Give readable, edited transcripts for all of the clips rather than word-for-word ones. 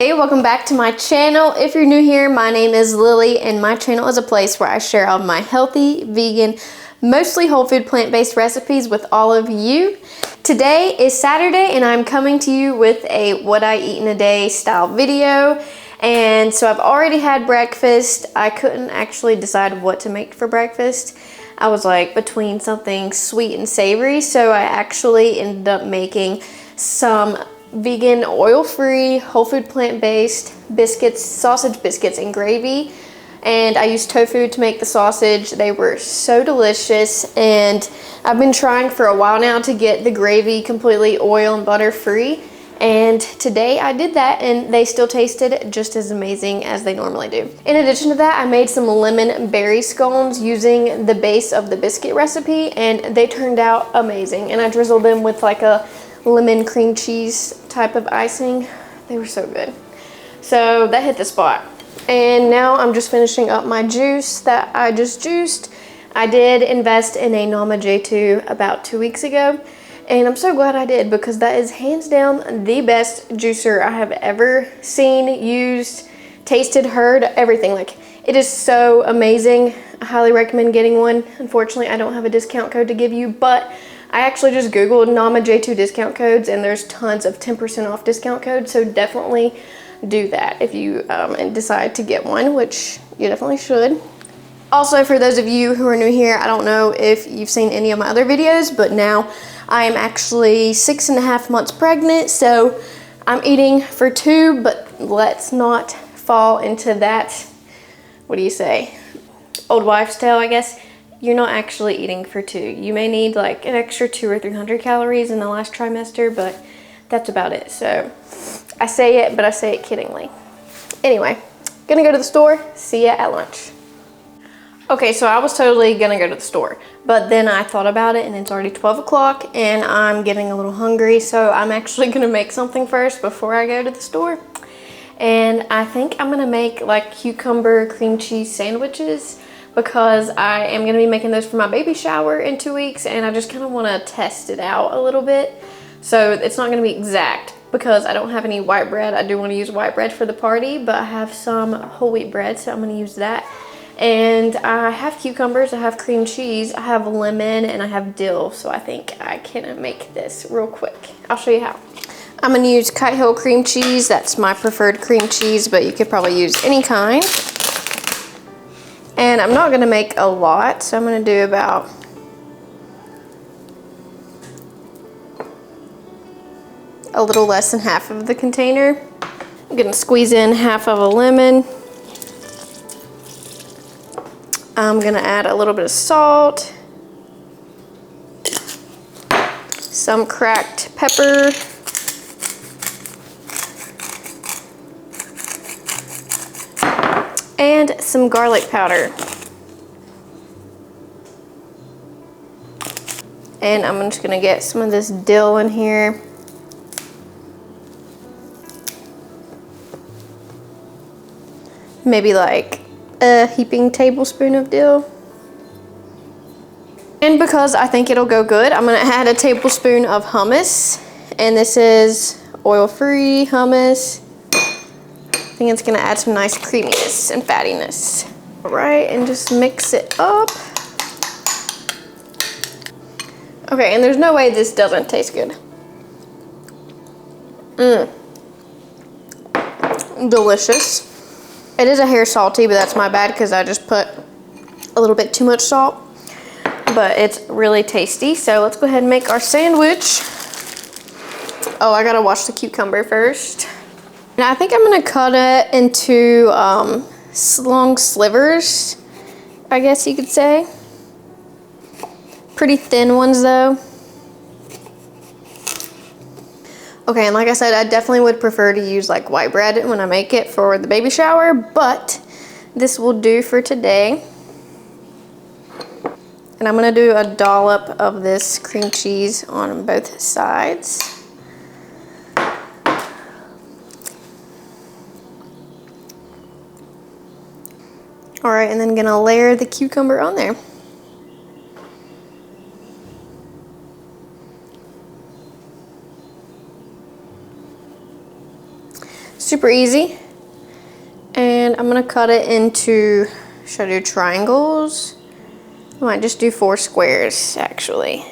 Hey, welcome back to my channel. If you're new here, my name is Lily and my channel is a place where I share all my healthy, vegan, mostly whole food plant-based recipes with all of you. Today is Saturday and I'm coming to you with a what I eat in a day style video. And so I've already had breakfast. I couldn't actually decide what to make for breakfast. I was like between something sweet and savory, so I actually ended up making some vegan, oil-free, whole food plant-based biscuits, sausage biscuits and gravy. And I used tofu to make the sausage. They were so delicious, and I've been trying for a while now to get the gravy completely oil and butter free. And today I did that, and they still tasted just as amazing as they normally do. In addition to that, I made some lemon berry scones using the base of the biscuit recipe, and they turned out amazing. And I drizzled them with like a lemon cream cheese type of icing. They were so good. So that hit the spot. And now I'm just finishing up my juice that I just juiced. I did invest in a Nama J2 about 2 weeks ago, and I'm so glad I did, because that is hands down the best juicer I have ever seen, used, tasted, heard, everything. Like, it is so amazing. I highly recommend getting one. Unfortunately, I don't have a discount code to give you, but I actually just Googled Nama J2 discount codes, and there's tons of 10% off discount codes, so definitely do that if you decide to get one, which you definitely should. Also, for those of you who are new here, I don't know if you've seen any of my other videos, but now I am actually 6.5 months pregnant, so I'm eating for 2, but let's not fall into that, what do you say, old wives' tale, I guess. You're not actually eating for 2. You may need like an extra 200 or 300 calories in the last trimester, but that's about it. So I say it, but I say it kiddingly. Anyway, gonna go to the store. See ya at lunch. Okay, so I was totally gonna go to the store, but then I thought about it, and it's already 12 o'clock and I'm getting a little hungry, so I'm actually gonna make something first before I go to the store. And I think I'm gonna make like cucumber cream cheese sandwiches, because I am gonna be making those for my baby shower in 2 weeks, and I just kind of wanna test it out a little bit. So it's not gonna be exact, because I don't have any white bread. I do wanna use white bread for the party, but I have some whole wheat bread, so I'm gonna use that. And I have cucumbers, I have cream cheese, I have lemon, and I have dill, so I think I can make this real quick. I'll show you how. I'm gonna use Kite Hill cream cheese. That's my preferred cream cheese, but you could probably use any kind. And I'm not gonna make a lot, so I'm gonna do about a little less than half of the container. I'm gonna squeeze in half of a lemon. I'm gonna add a little bit of salt, some cracked pepper, and some garlic powder. And I'm just gonna get some of this dill in here. Maybe like a heaping tablespoon of dill. And because I think it'll go good, I'm gonna add a tablespoon of hummus. And this is oil-free hummus. I think it's gonna add some nice creaminess and fattiness. All right, and just mix it up. Okay, and there's no way this doesn't taste good. Delicious. It is a hair salty, but that's my bad, because I just put a little bit too much salt. But it's really tasty, so let's go ahead and make our sandwich. Oh, I gotta wash the cucumber first. And I think I'm gonna cut it into long slivers, I guess you could say. Pretty thin ones though. Okay, and like I said, I definitely would prefer to use like white bread when I make it for the baby shower, but this will do for today. And I'm gonna do a dollop of this cream cheese on both sides. All right, and then gonna layer the cucumber on there. Super easy. And I'm gonna cut it into, should I do triangles? I might just do 4 squares, actually.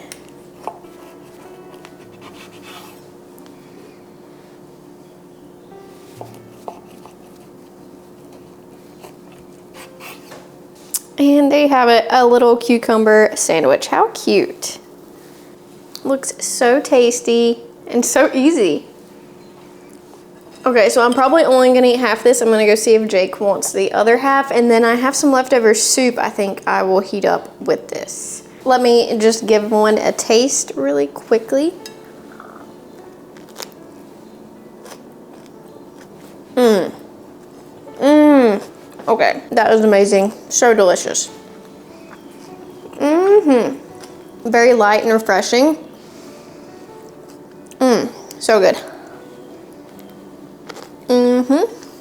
And there you have it, a little cucumber sandwich. How cute. Looks so tasty and so easy. Okay, so I'm probably only gonna eat half this. I'm gonna go see if Jake wants the other half, and then I have some leftover soup I think I will heat up with this. Let me just give one a taste really quickly. Okay, that is amazing. So delicious. Very light and refreshing. So good.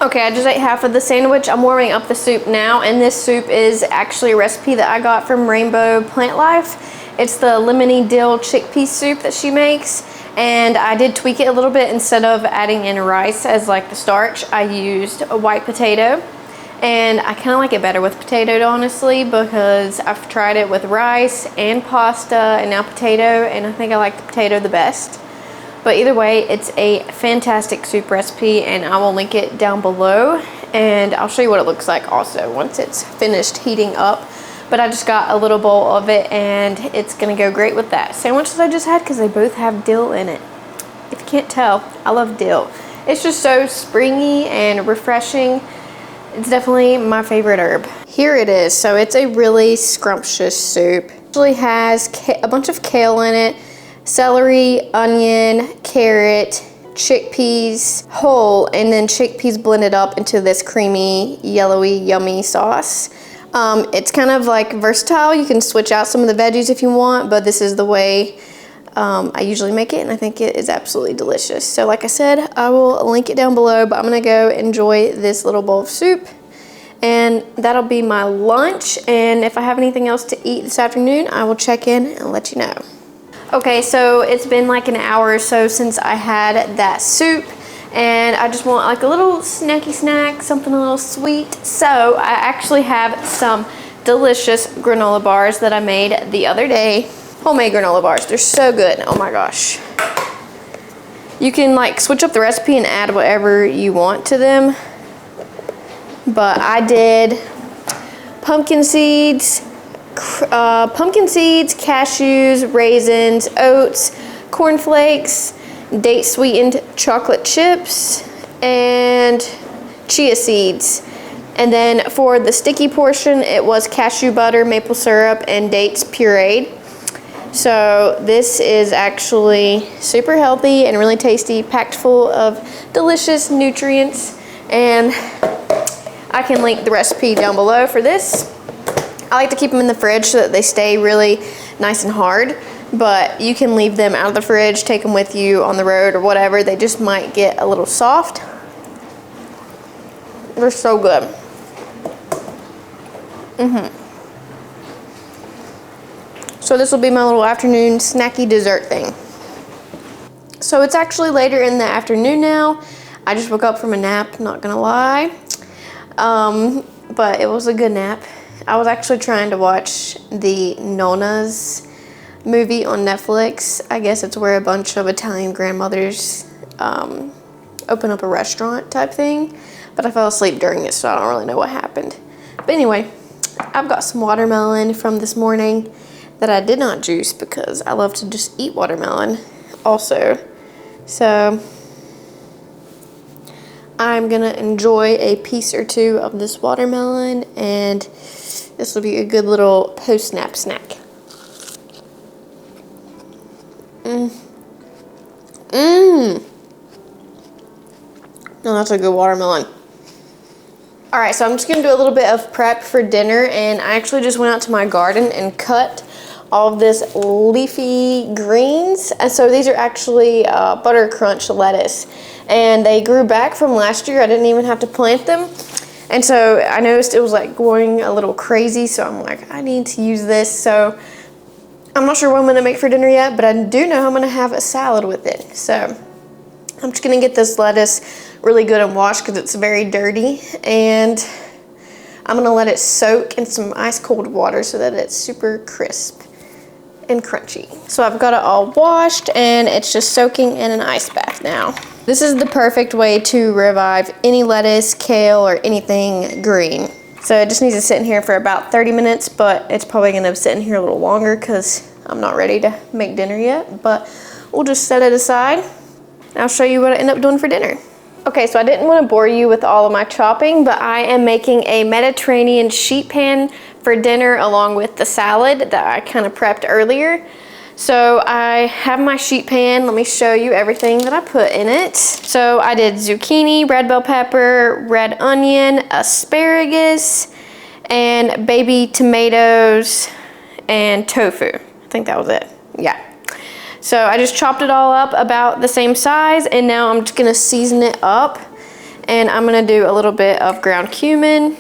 Okay, I just ate half of the sandwich. I'm warming up the soup now, and this soup is actually a recipe that I got from Rainbow Plant Life. It's the Lemony Dill chickpea soup that she makes, and I did tweak it a little bit. Instead of adding in rice as like the starch, I used a white potato, and I kind of like it better with potato, honestly, because I've tried it with rice and pasta and now potato, and I think I like the potato the best. But either way, it's a fantastic soup recipe, and I will link it down below, and I'll show you what it looks like also once it's finished heating up. But I just got a little bowl of it, and it's gonna go great with that sandwich that I just had, because they both have dill in it. If you can't tell, I love dill. It's just so springy and refreshing. It's definitely my favorite herb. Here it is. So it's a really scrumptious soup. It actually has a bunch of kale in it, celery, onion, carrot, chickpeas whole, and then chickpeas blended up into this creamy, yellowy, yummy sauce. It's kind of like versatile. You can switch out some of the veggies if you want, but this is the way I usually make it, and I think it is absolutely delicious. So like I said, I will link it down below, but I'm gonna go enjoy this little bowl of soup, and that'll be my lunch. And if I have anything else to eat this afternoon, I will check in and let you know. Okay, so it's been like an hour or so since I had that soup, and I just want like a little snacky snack, something a little sweet. So I actually have some delicious granola bars that I made the other day. Homemade granola bars, they're so good, oh my gosh. You can like switch up the recipe and add whatever you want to them, but I did pumpkin seeds, cashews, raisins, oats, cornflakes, date sweetened chocolate chips, and chia seeds. And then for the sticky portion, it was cashew butter, maple syrup, and dates pureed. So this is actually super healthy and really tasty, packed full of delicious nutrients, and I can link the recipe down below for this. I like to keep them in the fridge so that they stay really nice and hard, but you can leave them out of the fridge, take them with you on the road or whatever. They just might get a little soft. They're so good. So this will be my little afternoon snacky dessert thing. So it's actually later in the afternoon now. I just woke up from a nap, not gonna lie. But it was a good nap. I was actually trying to watch the Nonna's movie on Netflix. I guess it's where a bunch of Italian grandmothers open up a restaurant type thing. But I fell asleep during it, so I don't really know what happened. But anyway, I've got some watermelon from this morning that I did not juice because I love to just eat watermelon also. So I'm gonna enjoy a piece or two of this watermelon, and this will be a good little post-nap snack. Oh, that's a good watermelon. All right, so I'm just gonna do a little bit of prep for dinner, and I actually just went out to my garden and cut all of this leafy greens. And so these are actually butter crunch lettuce, and they grew back from last year. I didn't even have to plant them. And so I noticed it was like going a little crazy, so I'm like, I need to use this. So I'm not sure what I'm gonna make for dinner yet, but I do know I'm gonna have a salad with it. So I'm just gonna get this lettuce really good and washed because it's very dirty, and I'm gonna let it soak in some ice cold water so that it's super crisp and crunchy. So I've got it all washed and it's just soaking in an ice bath now. This is the perfect way to revive any lettuce, kale, or anything green. So it just needs to sit in here for about 30 minutes, but it's probably gonna sit in here a little longer because I'm not ready to make dinner yet, but we'll just set it aside and I'll show you what I end up doing for dinner. Okay, so I didn't want to bore you with all of my chopping, but I am making a Mediterranean sheet pan for dinner along with the salad that I kind of prepped earlier. So I have my sheet pan. Let me show you everything that I put in it. So I did zucchini, red bell pepper, red onion, asparagus, and baby tomatoes, and tofu. I think that was it. Yeah. So I just chopped it all up about the same size, and now I'm just gonna season it up, and I'm gonna do a little bit of ground cumin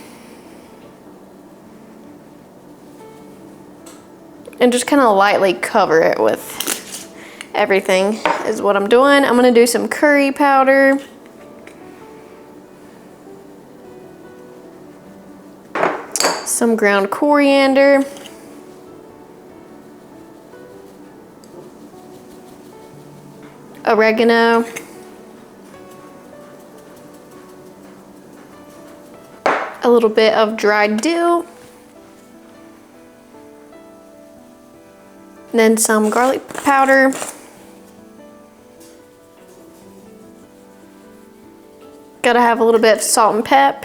and just kind of lightly cover it with everything is what I'm doing. I'm gonna do some curry powder, some ground coriander, oregano, a little bit of dried dill, then some garlic powder, gotta have a little bit of salt and pep,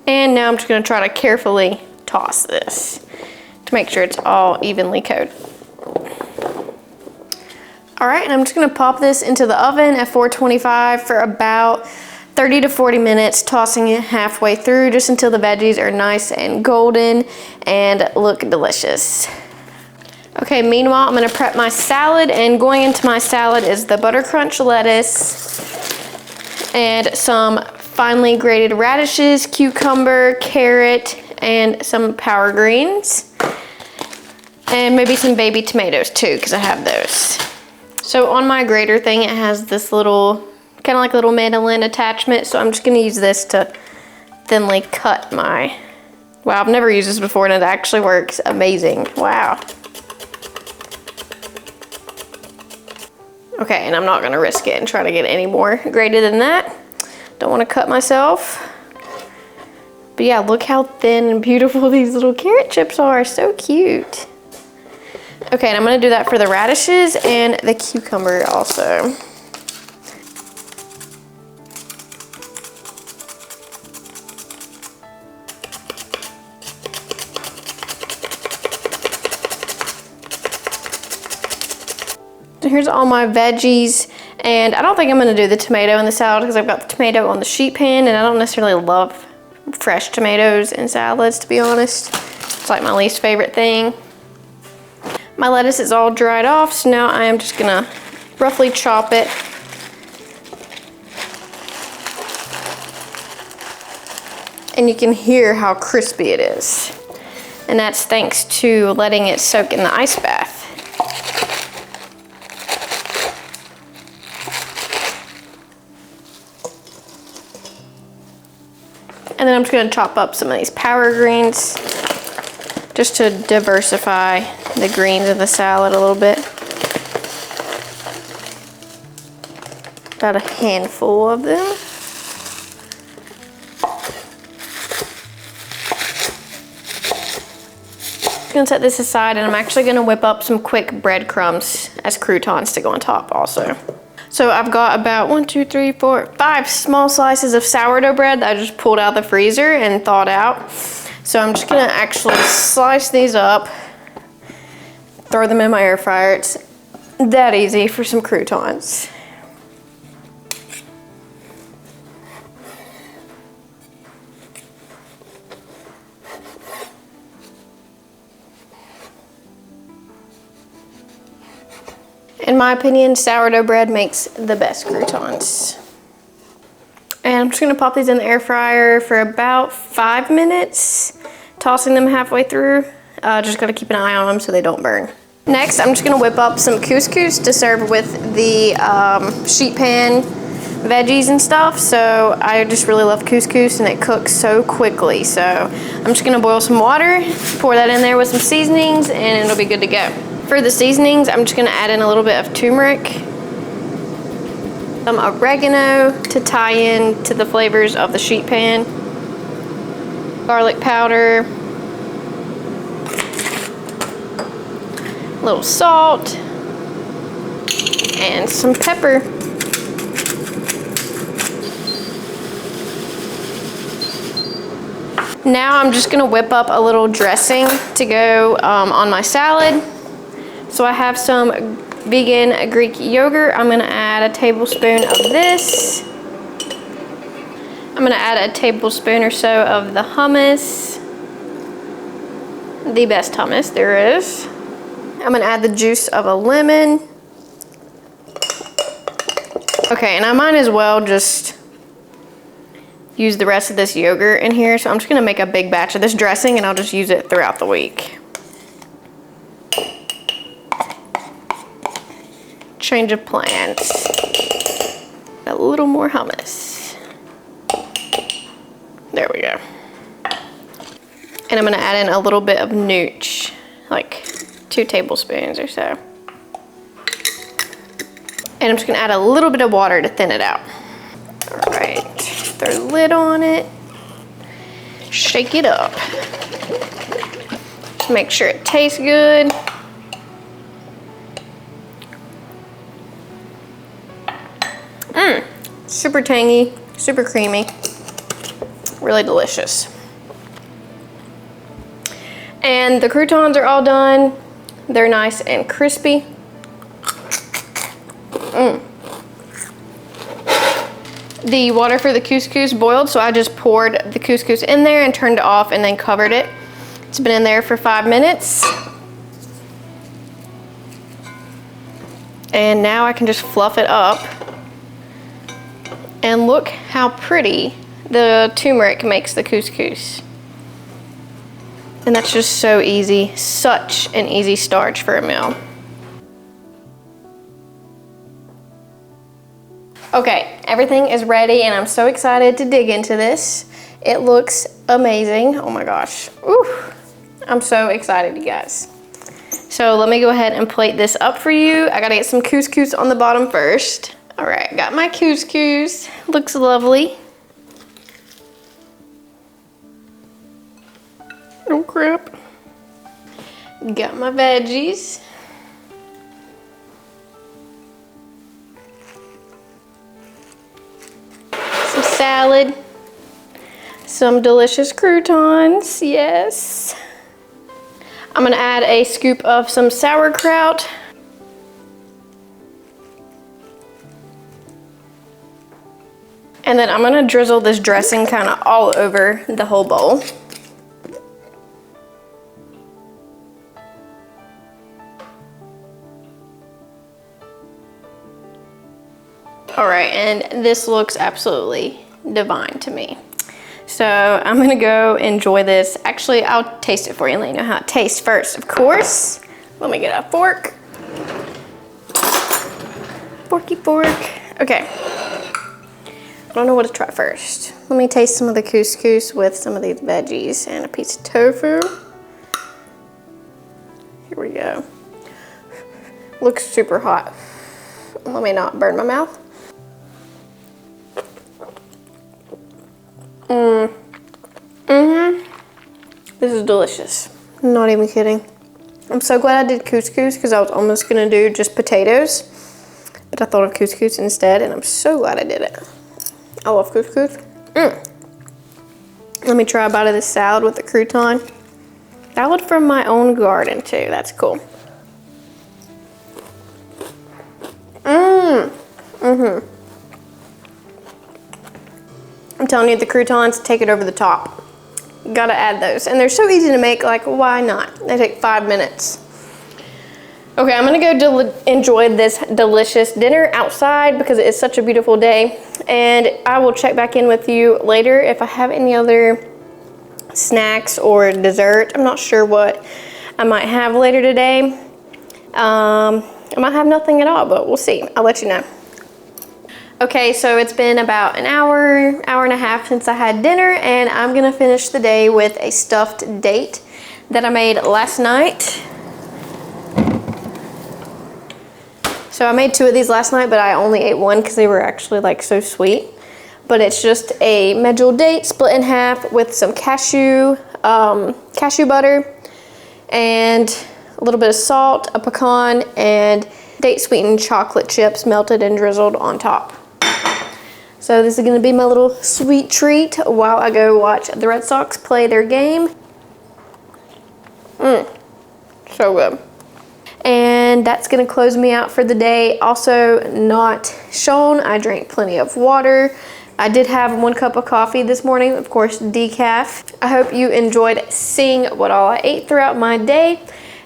and now I'm just gonna try to carefully toss this to make sure it's all evenly coated. All right, and I'm just gonna pop this into the oven at 425 for about 30 to 40 minutes, tossing it halfway through just until the veggies are nice and golden and look delicious. Okay, meanwhile, I'm gonna prep my salad, and going into my salad is the butter crunch lettuce and some finely grated radishes, cucumber, carrot, and some power greens. And maybe some baby tomatoes too, because I have those. So on my grater thing, it has this little, kind of like a little mandolin attachment. So I'm just gonna use this to thinly cut my, wow, I've never used this before and it actually works amazing. Wow. Okay, and I'm not gonna risk it and try to get any more grated than that. Don't wanna cut myself. But yeah, look how thin and beautiful these little carrot chips are, so cute. Okay, and I'm gonna do that for the radishes and the cucumber also. So here's all my veggies, and I don't think I'm gonna do the tomato in the salad because I've got the tomato on the sheet pan, and I don't necessarily love fresh tomatoes in salads, to be honest. It's like my least favorite thing. My lettuce is all dried off, so now I am just gonna roughly chop it. And you can hear how crispy it is. And that's thanks to letting it soak in the ice bath. And then I'm just gonna chop up some of these power greens just to diversify the greens in the salad a little bit. About a handful of them. I'm gonna set this aside, and I'm actually gonna whip up some quick breadcrumbs as croutons to go on top also. So I've got about 5 small slices of sourdough bread that I just pulled out of the freezer and thawed out. So I'm just gonna actually slice these up, throw them in my air fryer. It's that easy for some croutons. In my opinion, sourdough bread makes the best croutons. And I'm just gonna pop these in the air fryer for about 5 minutes, tossing them halfway through. Just gotta keep an eye on them so they don't burn. Next, I'm just gonna whip up some couscous to serve with the sheet pan veggies and stuff. So I just really love couscous and it cooks so quickly. So I'm just gonna boil some water, pour that in there with some seasonings, and it'll be good to go. For the seasonings, I'm just gonna add in a little bit of turmeric, some oregano to tie in to the flavors of the sheet pan, garlic powder, a little salt, and some pepper. Now I'm just gonna whip up a little dressing to go on my salad. So I have some vegan Greek yogurt. I'm gonna add a tablespoon of this. I'm gonna add a tablespoon or so of the hummus. The best hummus there is. I'm gonna add the juice of a lemon. Okay, and I might as well just use the rest of this yogurt in here. So I'm just gonna make a big batch of this dressing and I'll just use it throughout the week. Change of plans. A little more hummus. There we go. And I'm gonna add in a little bit of nooch, like 2 tablespoons or so. And I'm just gonna add a little bit of water to thin it out. All right, throw the lid on it. Shake it up. Just make sure it tastes good. Super tangy, super creamy, really delicious. And the croutons are all done. They're nice and crispy. The water for the couscous boiled, so I just poured the couscous in there and turned it off and then covered it. It's been in there for 5 minutes. And now I can just fluff it up. And look how pretty the turmeric makes the couscous. And that's just so easy, such an easy starch for a meal. Okay, everything is ready and I'm so excited to dig into this. It looks amazing, oh my gosh. Ooh, I'm so excited, you guys. So let me go ahead and plate this up for you. I gotta get some couscous on the bottom first. All right, got my couscous, looks lovely. Oh crap. Got my veggies. Some salad. Some delicious croutons, yes. I'm gonna add a scoop of some sauerkraut. And then I'm gonna drizzle this dressing kind of all over the whole bowl. All right, and this looks absolutely divine to me. So I'm gonna go enjoy this. Actually, I'll taste it for you and let you know how it tastes first, of course. Let me get a fork. Forky fork. Okay. I don't know what to try first. Let me taste some of the couscous with some of these veggies and a piece of tofu. Here we go. Looks super hot. Let me not burn my mouth. This is delicious. I'm not even kidding. I'm so glad I did couscous because I was almost gonna do just potatoes, but I thought of couscous instead and I'm so glad I did it. I love couscous. Let me try a bite of this salad with the crouton. Salad from my own garden too, that's cool. I'm telling you, the croutons take it over the top. Gotta add those. And they're so easy to make, like why not? They take 5 minutes. Okay, I'm gonna go enjoy this delicious dinner outside because it is such a beautiful day. And I will check back in with you later if I have any other snacks or dessert. I'm not sure what I might have later today. I might have nothing at all, but we'll see. I'll let you know. Okay, so it's been about an hour, hour and a half since I had dinner, and I'm gonna finish the day with a stuffed date that I made last night. So I made 2 of these last night, but I only ate 1 because they were actually like so sweet. But it's just a medjool date split in half with some cashew butter and a little bit of salt, a pecan, and date sweetened chocolate chips melted and drizzled on top. So this is gonna be my little sweet treat while I go watch the Red Sox play their game. So good. And that's gonna close me out for the day. Also not shown, I drank plenty of water. I did have 1 cup of coffee this morning, of course, decaf. I hope you enjoyed seeing what all I ate throughout my day.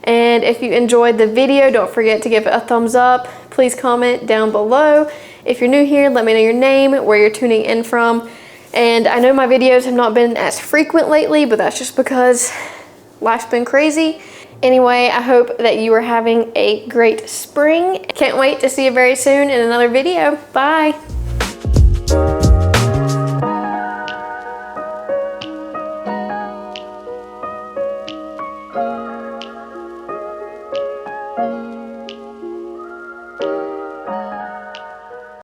And if you enjoyed the video, don't forget to give it a thumbs up. Please comment down below. If you're new here, let me know your name, where you're tuning in from. And I know my videos have not been as frequent lately, but that's just because life's been crazy. Anyway, I hope that you are having a great spring. Can't wait to see you very soon in another video. Bye.